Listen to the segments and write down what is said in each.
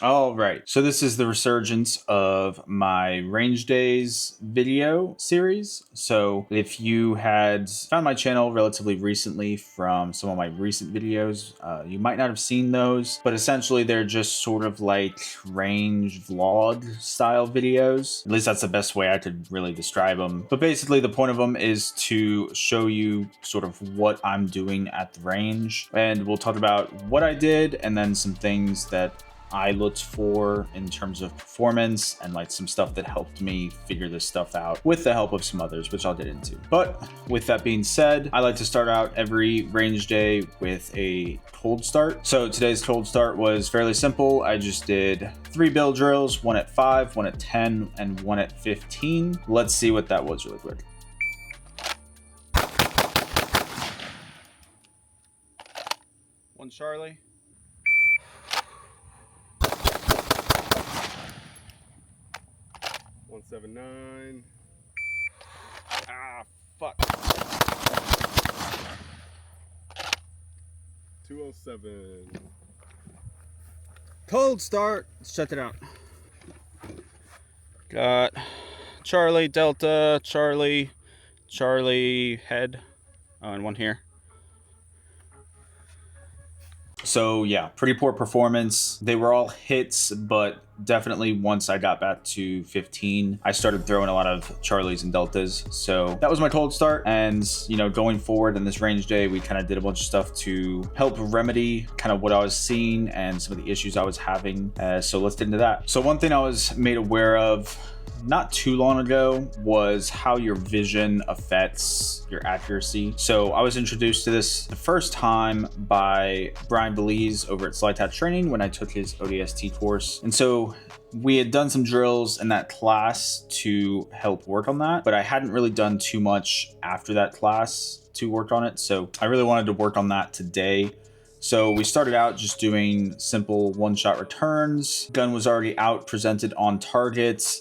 All right, so this is the resurgence of my range days video series. So if you had found my channel relatively recently from some of my recent videos, you might not have seen those, but essentially they're just sort of like range vlog style videos. At least that's the best way I could really describe them. But basically the point of them is to show you sort of what I'm doing at the range, and we'll talk about what I did and then some things that I looked for in terms of performance and like some stuff that helped me figure this stuff out with the help of some others, which I'll get into. But with that being said, I like to start out every range day with a cold start. So today's cold start was fairly simple. I just did 3 bill drills, one at 5, one at 10, and one at 15. Let's see what that was really quick. One Charlie. 179. Ah, fuck. 207. Cold start. Let's check it out. Got Charlie, Delta, Charlie, Charlie, head. Oh, and one here. So yeah, pretty poor performance. They were all hits, but definitely once I got back to 15, I started throwing a lot of Charlies and Deltas. So that was my cold start. And, you know, going forward in this range day, we kind of did a bunch of stuff to help remedy kind of what I was seeing and some of the issues I was having. So let's get into that. So one thing I was made aware of not too long ago was how your vision affects your accuracy. So I was introduced to this the first time by Brian Belize over at Slide Tap Training when I took his ODST course. And so we had done some drills in that class to help work on that, but I hadn't really done too much after that class to work on it. So I really wanted to work on that today. So we started out just doing simple one-shot returns. Gun was already out, presented on targets,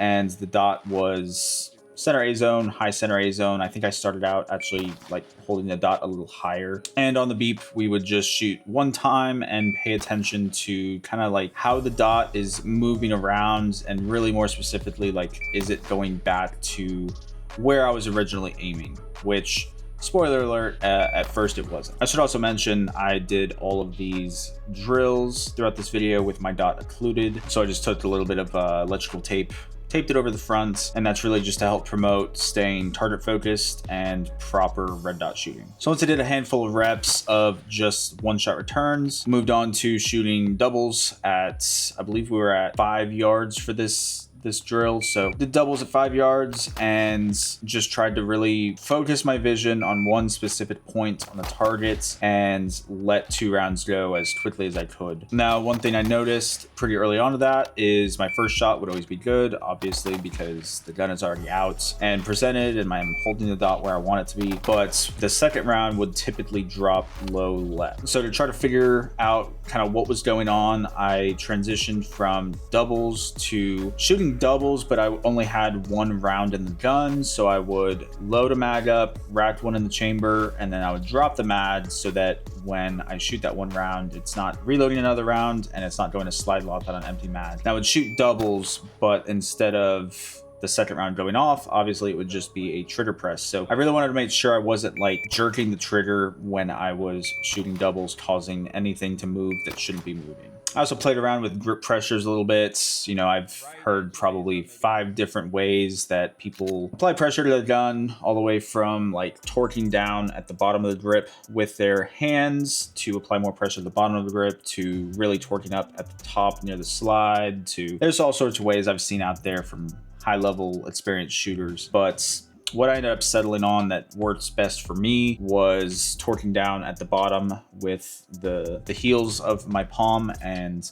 and the dot was center A zone, high center A zone. I think I started out actually like holding the dot a little higher. And on the beep, we would just shoot one time and pay attention to kind of like how the dot is moving around, and really more specifically, like, is it going back to where I was originally aiming, which, spoiler alert, at first it wasn't. I should also mention I did all of these drills throughout this video with my dot occluded. So I just took a little bit of electrical tape, taped it over the front, and that's really just to help promote staying target focused and proper red dot shooting. So once I did a handful of reps of just one-shot returns, moved on to shooting doubles at, I believe we were at 5 yards for this drill. So did doubles at 5 yards and just tried to really focus my vision on one specific point on the target and let 2 rounds go as quickly as I could. Now, one thing I noticed pretty early on to that is my first shot would always be good, obviously, because the gun is already out and presented and I'm holding the dot where I want it to be. But the second round would typically drop low left. So to try to figure out kind of what was going on, I transitioned from doubles to shooting doubles, but I only had 1 round in the gun. So I would load a mag up, rack 1 in the chamber, and then I would drop the mag so that when I shoot that 1 round, it's not reloading another round and it's not going to slide lock on an empty mag. Now I would shoot doubles, but instead of the second round going off, obviously it would just be a trigger press. So I really wanted to make sure I wasn't like jerking the trigger when I was shooting doubles, causing anything to move that shouldn't be moving. I also played around with grip pressures a little bit. You know, I've heard probably 5 different ways that people apply pressure to the gun, all the way from like torquing down at the bottom of the grip with their hands to apply more pressure at the bottom of the grip, to really torquing up at the top near the slide, to there's all sorts of ways I've seen out there from high-level experienced shooters. But what I ended up settling on that works best for me was torquing down at the bottom with the heels of my palm, and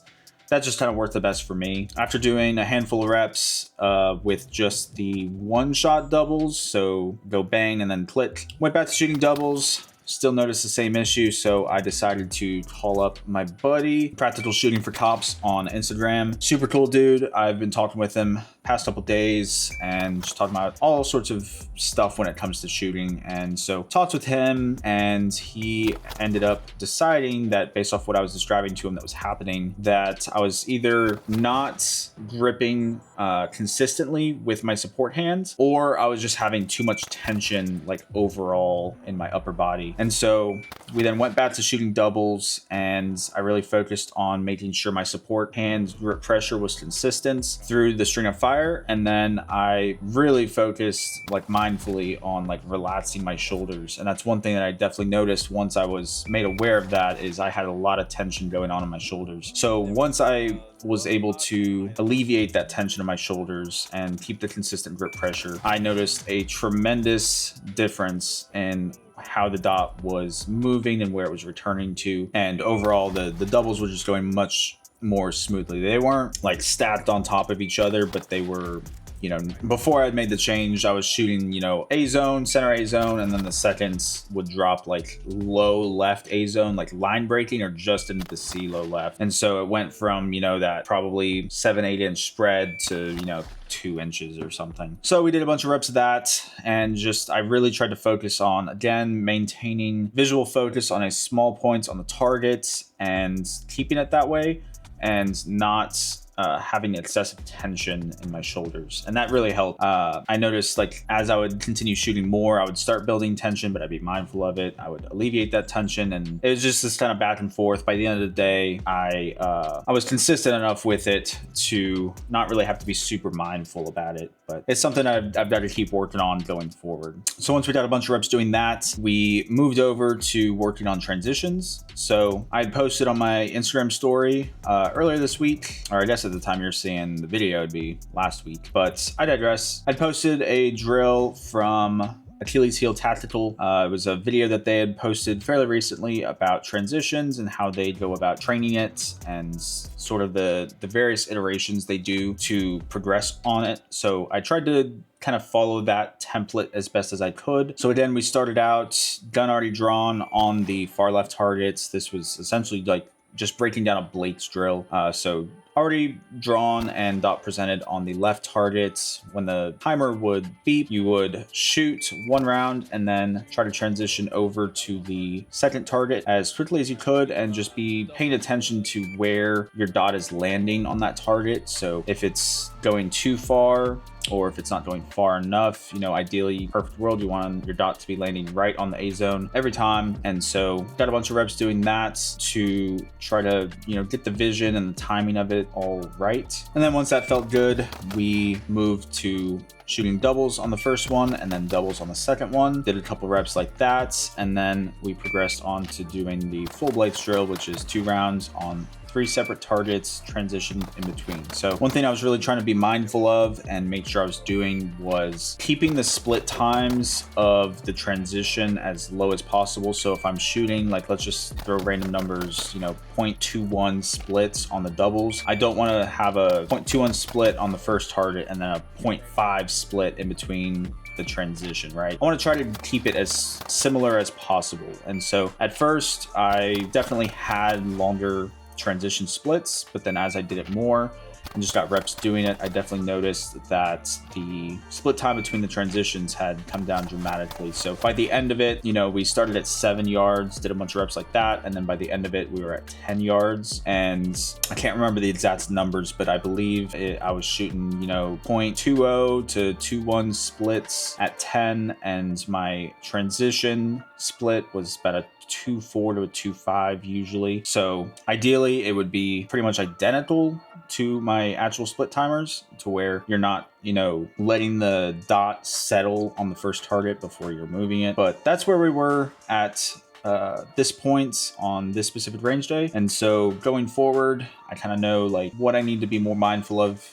that just kind of worked the best for me. After doing a handful of reps with just the one-shot doubles, so go bang and then click, went back to shooting doubles, still noticed the same issue, so I decided to call up my buddy, Practical Shooting for Cops, on Instagram. Super cool dude. I've been talking with him past couple days and just talking about all sorts of stuff when it comes to shooting. And so talked with him, and he ended up deciding that based off what I was describing to him that was happening, that I was either not gripping consistently with my support hand, or I was just having too much tension like overall in my upper body. And so we then went back to shooting doubles, and I really focused on making sure my support hand grip pressure was consistent through the string of fire. And then I really focused like mindfully on like relaxing my shoulders. And that's one thing that I definitely noticed once I was made aware of that, is I had a lot of tension going on in my shoulders. So once I was able to alleviate that tension in my shoulders and keep the consistent grip pressure, I noticed a tremendous difference in how the dot was moving and where it was returning to. And overall, the doubles were just going much more smoothly. They weren't like stacked on top of each other, but they were, you know, before I'd made the change, I was shooting, you know, A zone, center A zone, and then the seconds would drop like low left A zone, like line breaking, or just into the C low left. And so it went from, you know, that probably 7-8 inch spread to, you know, 2 inches or something. So we did a bunch of reps of that, and just I really tried to focus on, again, maintaining visual focus on a small points on the targets and keeping it that way, and not having excessive tension in my shoulders. And that really helped. I noticed like as I would continue shooting more, I would start building tension, but I'd be mindful of it. I would alleviate that tension, and it was just this kind of back and forth. By the end of the day, I was consistent enough with it to not really have to be super mindful about it, but it's something I've got to keep working on going forward. So once we got a bunch of reps doing that, we moved over to working on transitions. So I had posted on my Instagram story earlier this week, or I guess at the time you're seeing the video, it'd be last week, but I digress. I posted a drill from Achilles Heel Tactical. It was a video that they had posted fairly recently about transitions and how they go about training it, and sort of the various iterations they do to progress on it. So I tried to kind of follow that template as best as I could. So again, we started out gun already drawn on the far left targets. This was essentially like just breaking down a Blake's drill. So already drawn and dot presented on the left targets. When the timer would beep, you would shoot one round and then try to transition over to the second target as quickly as you could, and just be paying attention to where your dot is landing on that target. So if it's going too far, or if it's not going far enough, you know, ideally, perfect world, you want your dot to be landing right on the A zone every time. And so got a bunch of reps doing that to try to, you know, get the vision and the timing of it all right. And then once that felt good, we moved to shooting doubles on the first one and then doubles on the second one. Did a couple reps like that, and then we progressed on to doing the full Blake's drill, which is 2 rounds on 3 separate targets, transitioned in between. So one thing I was really trying to be mindful of and make sure I was doing was keeping the split times of the transition as low as possible. So if I'm shooting, like, let's just throw random numbers, you know, 0.21 splits on the doubles, I don't want to have a 0.21 split on the first target and then a 0.5 split in between the transition, right? I want to try to keep it as similar as possible. And so at first, I definitely had longer transition splits, but then as I did it more and just got reps doing it, I definitely noticed that the split time between the transitions had come down dramatically. So by the end of it, you know, we started at 7 yards, did a bunch of reps like that, and then by the end of it, we were at 10 yards. And I can't remember the exact numbers, but I believe I was shooting, you know, 0.20 to 21 splits at 10, and my transition split was about a 2.4 to a 2.5 usually. So ideally it would be pretty much identical to my actual split timers, to where you're not, you know, letting the dot settle on the first target before you're moving it. But that's where we were at this point on this specific range day. And so going forward, I kind of know like what I need to be more mindful of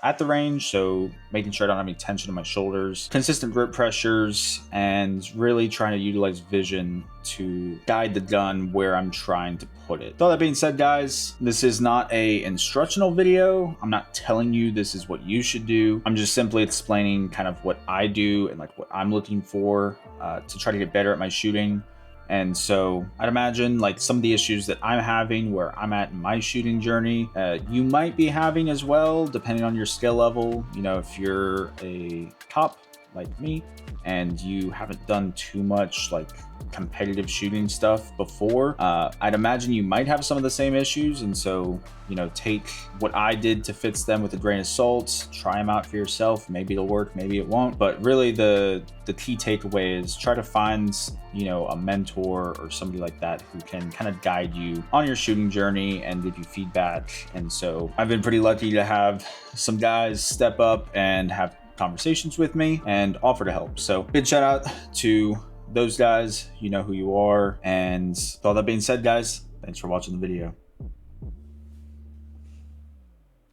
at the range. So making sure I don't have any tension in my shoulders, consistent grip pressures, and really trying to utilize vision to guide the gun where I'm trying to put it. With all that being said, guys, this is not a instructional video. I'm not telling you this is what you should do. I'm just simply explaining kind of what I do and like what I'm looking for to try to get better at my shooting. And so I'd imagine like some of the issues that I'm having where I'm at in my shooting journey, you might be having as well, depending on your skill level. You know, if you're a top like me and you haven't done too much like competitive shooting stuff before, I'd imagine you might have some of the same issues. And so, you know, take what I did to fix them with a grain of salt, try them out for yourself. Maybe it'll work, maybe it won't. But really the key takeaway is try to find, you know, a mentor or somebody like that who can kind of guide you on your shooting journey and give you feedback. And so I've been pretty lucky to have some guys step up and have conversations with me and offer to help. So big shout out to those guys. You know who you are. And with all that being said, guys, thanks for watching the video.